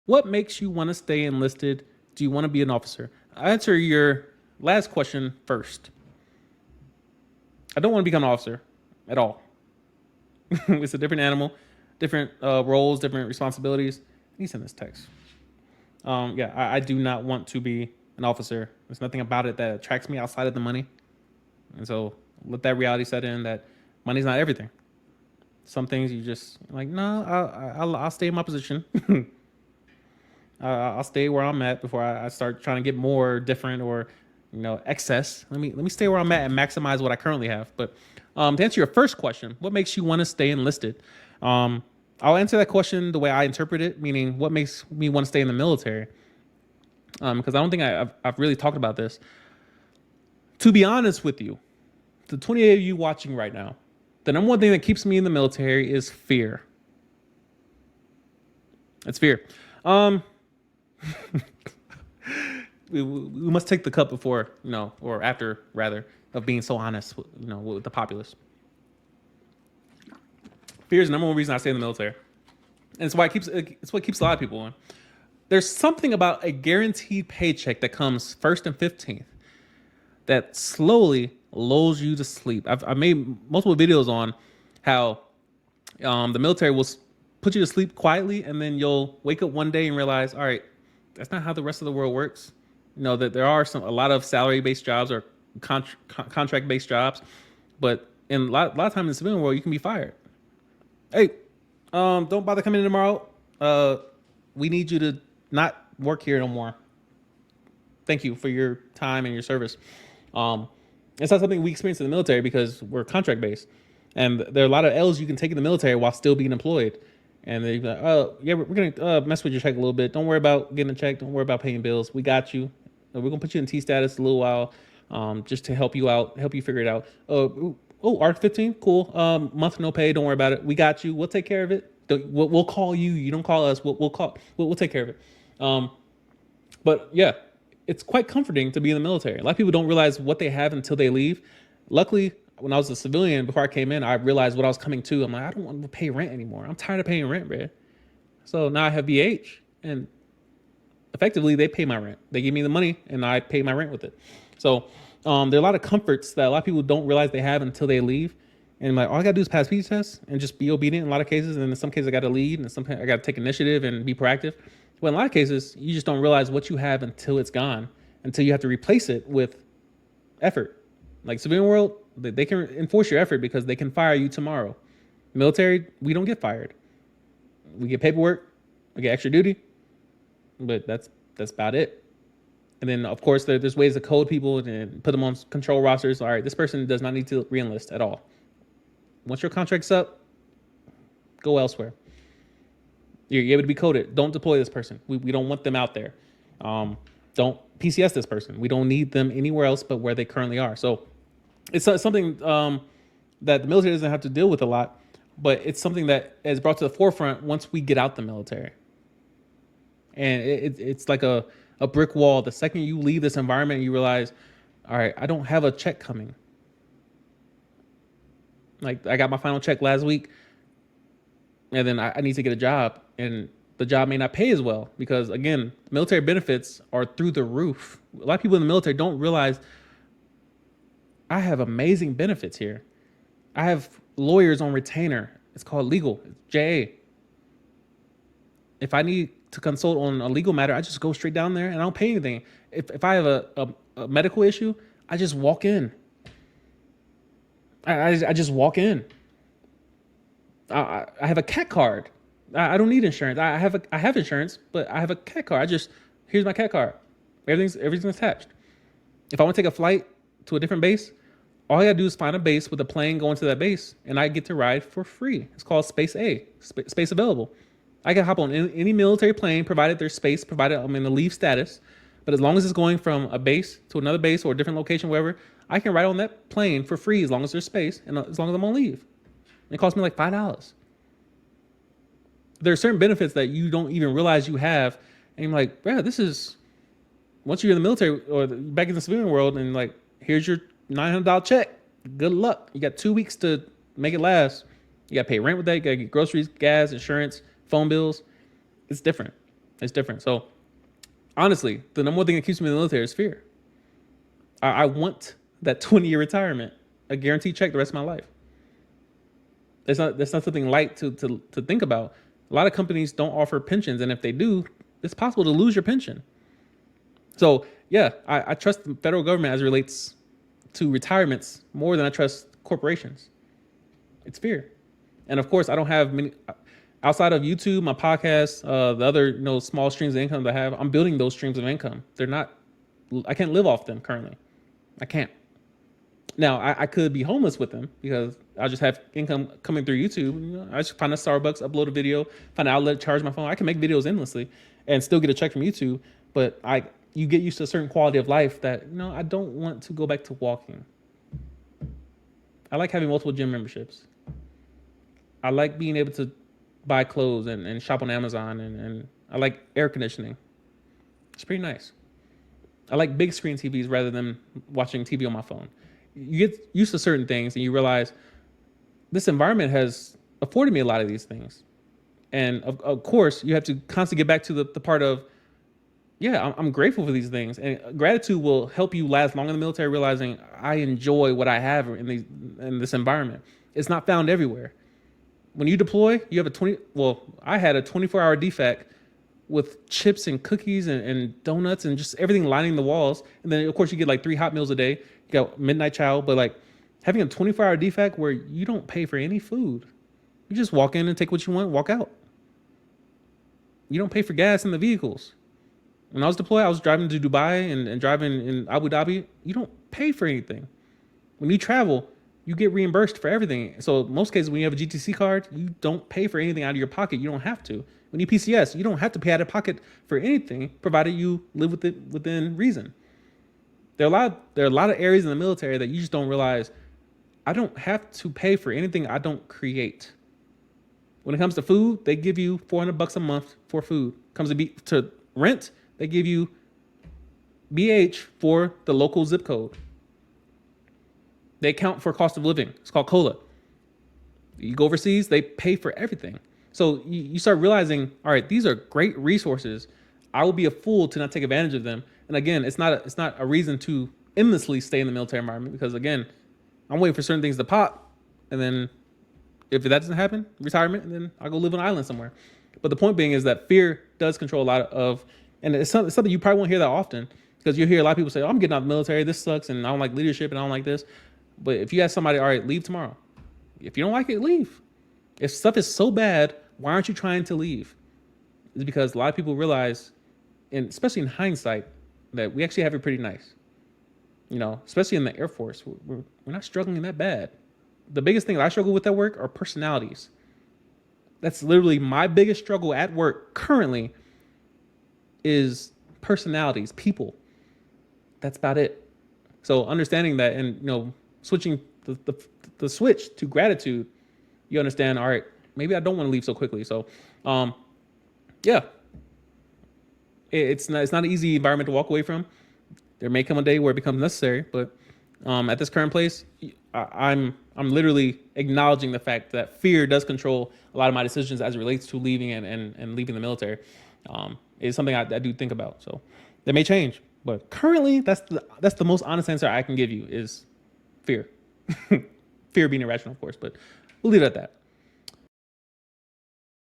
What makes you want to stay enlisted? Do you want to be an officer? I'll answer your last question first. I don't want to become an officer at all. It's a different animal, different roles, different responsibilities. Let me send this text. Yeah, I do not want to be an officer. There's nothing about it that attracts me outside of the money. And so let that reality set in that money's not everything. Some things you just like, no, I'll stay in my position. I'll stay where I'm at before I start trying to get more different or excess. Let me stay where I'm at and maximize what I currently have. But to answer your first question, what makes you want to stay enlisted? I'll answer that question the way I interpret it, meaning what makes me want to stay in the military. Because I don't think I've really talked about this. To be honest with you, the 28 of you watching right now, the number one thing that keeps me in the military is fear. It's fear. We must take the cup before, or after, rather, of being so honest, with the populace. Fear is the number one reason I stay in the military, and it's what keeps a lot of people in. There's something about a guaranteed paycheck that comes first and 15th that slowly lulls you to sleep. I've made multiple videos on how the military will put you to sleep quietly, and then you'll wake up one day and realize, all right, that's not how the rest of the world works. That there are a lot of salary-based jobs or contract-based jobs, but in a lot of times in the civilian world, you can be fired. Hey, don't bother coming in tomorrow. We need you to not work here no more. Thank you for your time and your service. It's not something we experience in the military because we're contract-based, and there are a lot of L's you can take in the military while still being employed. And they're like, oh, yeah, we're going to mess with your check a little bit. Don't worry about getting a check. Don't worry about paying bills. We got you. We're going to put you in T status a little while just to help you out, help you figure it out. ARC-15, cool. Month no pay. Don't worry about it. We got you. We'll take care of it. We'll call you. You don't call us. We'll take care of it. But yeah, it's quite comforting to be in the military. A lot of people don't realize what they have until they leave. Luckily, when I was a civilian, before I came in, I realized what I was coming to. I'm like, I don't want to pay rent anymore. I'm tired of paying rent, bro. So now I have VH, and effectively they pay my rent. They give me the money, and I pay my rent with it. So there are a lot of comforts that a lot of people don't realize they have until they leave. And like, all I gotta do is pass PE tests and just be obedient in a lot of cases. And in some cases, I gotta lead, and sometimes I gotta take initiative and be proactive. But in a lot of cases, you just don't realize what you have until it's gone, until you have to replace it with effort. Like civilian world, they can enforce your effort because they can fire you tomorrow. Military, we don't get fired. We get paperwork, we get extra duty, but that's about it. And then, of course, there's ways to code people and put them on control rosters. All right, this person does not need to re-enlist at all. Once your contract's up, go elsewhere. You're able to be coded. Don't deploy this person. We don't want them out there. Don't PCS this person. We don't need them anywhere else but where they currently are. So it's something that the military doesn't have to deal with a lot, but it's something that is brought to the forefront once we get out the military. And it's like a brick wall. The second you leave this environment, you realize, all right, I don't have a check coming. Like I got my final check last week, and then I need to get a job, and the job may not pay as well because, again, military benefits are through the roof. A lot of people in the military don't realize I have amazing benefits here. I have lawyers on retainer. It's called legal. It's JA. If I need to consult on a legal matter, I just go straight down there and I don't pay anything. If I have a medical issue, I just walk in. I just walk in. I have a cat card. I don't need insurance. I have insurance, but I have a cat card. Here's my cat card. Everything's attached. If I want to take a flight to a different base, all I gotta do is find a base with a plane going to that base, and I get to ride for free. It's called Space A, space available. I can hop on any military plane, provided there's space, provided I'm in the leave status. But as long as it's going from a base to another base or a different location, wherever, I can ride on that plane for free as long as there's space and as long as I'm on leave. It costs me like $5. There are certain benefits that you don't even realize you have, and you're like, bro, this is, once you're in the military or back in the civilian world, and like, here's your $900 check. Good luck. You got 2 weeks to make it last. You got to pay rent with that. You got to get groceries, gas, insurance, phone bills. It's different. It's different. So honestly, the number one thing that keeps me in the military is fear. I want that 20-year retirement, a guaranteed check the rest of my life. That's not something light to think about. A lot of companies don't offer pensions, and if they do, it's possible to lose your pension. So yeah, I trust the federal government as it relates to retirements more than I trust corporations. It's fear. And of course, I don't have many outside of YouTube, my podcast, the other small streams of income that I have. I'm building those streams of income. They're not. I can't live off them currently. I can't. Now I could be homeless with them because I just have income coming through YouTube. I just find a Starbucks, upload a video, find an outlet, charge my phone. I can make videos endlessly and still get a check from YouTube. But you get used to a certain quality of life that I don't want to go back to walking. I like having multiple gym memberships. I like being able to buy clothes and shop on Amazon, and I like air conditioning. It's pretty nice. I like big screen TVs rather than watching TV on my phone. You get used to certain things and you realize this environment has afforded me a lot of these things. And of course, you have to constantly get back to the part of, yeah, I'm grateful for these things. And gratitude will help you last long in the military, realizing I enjoy what I have in this environment. It's not found everywhere. When you deploy, you have I had a 24-hour DFAC with chips and cookies and donuts and just everything lining the walls. And then of course you get like 3 hot meals a day. You got midnight chow, but like having a 24-hour DFAC where you don't pay for any food. You just walk in and take what you want, walk out. You don't pay for gas in the vehicles. When I was deployed, I was driving to Dubai and driving in Abu Dhabi. You don't pay for anything. When you travel, you get reimbursed for everything. So in most cases, when you have a GTC card, you don't pay for anything out of your pocket. You don't have to. When you PCS, you don't have to pay out of pocket for anything, provided you live within reason. There are a lot of areas in the military that you just don't realize. I don't have to pay for anything I don't create. When it comes to food, they give you $400 a month for food. Comes to rent, they give you BH for the local zip code. They account for cost of living. It's called COLA. You go overseas, they pay for everything. So you start realizing, all right, these are great resources. I will be a fool to not take advantage of them. And again, it's not a reason to endlessly stay in the military environment because again, I'm waiting for certain things to pop, and then if that doesn't happen, retirement, and then I'll go live on an island somewhere. But the point being is that fear does control a lot of, and it's something you probably won't hear that often because you hear a lot of people say, oh, I'm getting out of the military, this sucks, and I don't like leadership, and I don't like this. But if you ask somebody, all right, leave tomorrow. If you don't like it, leave. If stuff is so bad, why aren't you trying to leave? It's because a lot of people realize, and especially in hindsight, that we actually have it pretty nice. Especially in the Air Force, we're not struggling that bad. The biggest thing that I struggle with at work are personalities. That's literally my biggest struggle at work currently is personalities, people. That's about it. So understanding that and, switching the switch to gratitude, you understand, all right, maybe I don't want to leave so quickly. So, yeah, it's not an easy environment to walk away from. There may come a day where it becomes necessary, but at this current place, I'm literally acknowledging the fact that fear does control a lot of my decisions as it relates to leaving and leaving the military. It's something I do think about. So that may change, but currently that's the most honest answer I can give you is fear. Fear being irrational, of course, but we'll leave it at that.